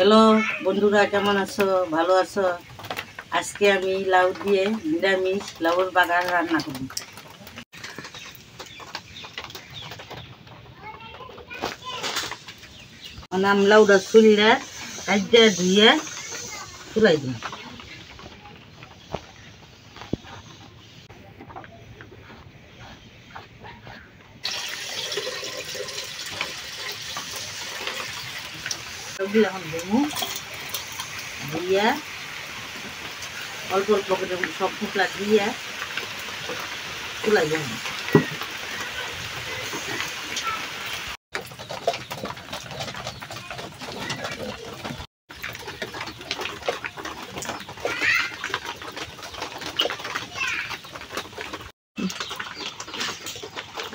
Hello বন্ধুরা, কেমন আছো? ভালো আছো? আজকে আমি লাউ দিয়ে নিরামিষ লাউর বাগার রান্না করব। নাম লাউটা ছুলিরা কাজটা ধুয়ে চুলাই দিন। এখন দেবো দিয়া অল্প অল্প করে সব মশলা দিয়ে চুলাই দেব।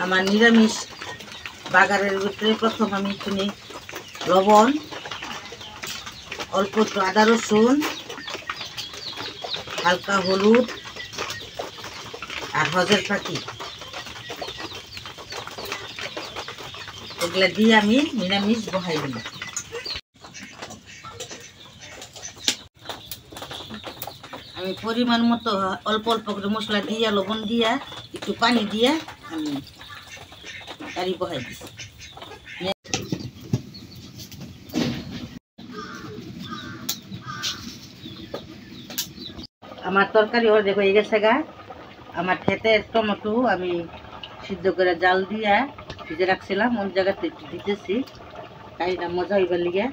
আমার নিরামিষ বাগারের ভিতরে প্রথম আমি একটু লবণ, অল্প একটু আদা রসুন, হালকা হলুদ আর হজের পাখি এগুলা দিয়ে আমি নিরামিষ বহাই দিই। আমি পরিমাণ মতো অল্প অল্প করে মশলা দিয়া লবণ দিয়া একটু পানি দিয়া আমি কারি বহাই দিছি। আমার তরকারি অর্ধেক হয়ে গেছে গা। আমার ক্ষেতের টমেটো আমি সিদ্ধ করে জাল দিয়া ভিজে রাখছিলাম, ওই জায়গাতে একটু দিতেছি কারিটা মজা হইবার লিগে।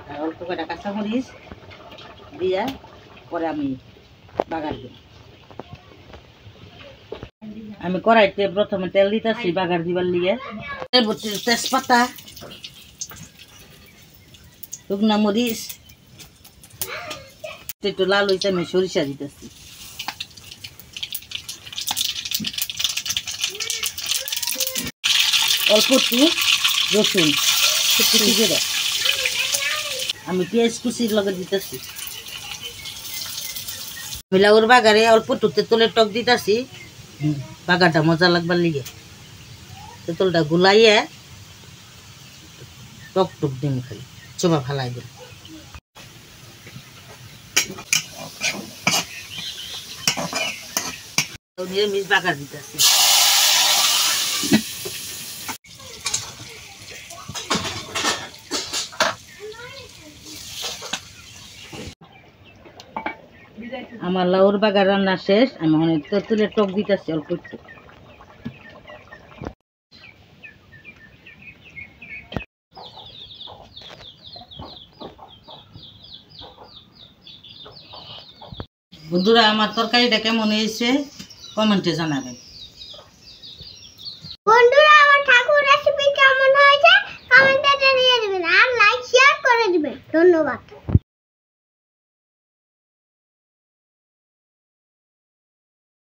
আর অল্প করে কাঁচামরিচ দিয়া পরে আমি বাগার দিই। আমি কড়াইতে প্রথমে তেল দিতেছি বাগার দিবার লিগে। তেজপাতা, শুকনা মরিচ, একটু লাল হইতে আমি সরিষা দিতেছি। অল্প একটু রসুন কুচি করে আমি পেঁয়াজ কুচির লগে দিতেছি। লাউর বাগারে অল্প একটু তেঁতুলের টক দিতেছি, বাগারটা মজা লাগবার লিগে। তেঁতুলটা গুলাইয়া টক টক দিন খালি চোবা ফালাই দিন। নিরামিষ বাগার দিতেছি। আমার লাউর বাগার রান্না শেষ। আমি অনেক তেঁতুলের টক দিতেছি অল্প একটু। বন্ধুরা, আমার তরকারিটা কেমন হয়েছে কমেন্টে জানাবেন। বন্ধুরা, আমার ঠাকুর রেসিপি কেমন হয়েছে কমেন্টে জানিয়ে দিবেন আর লাইক শেয়ার করে দিবেন। ধন্যবাদ।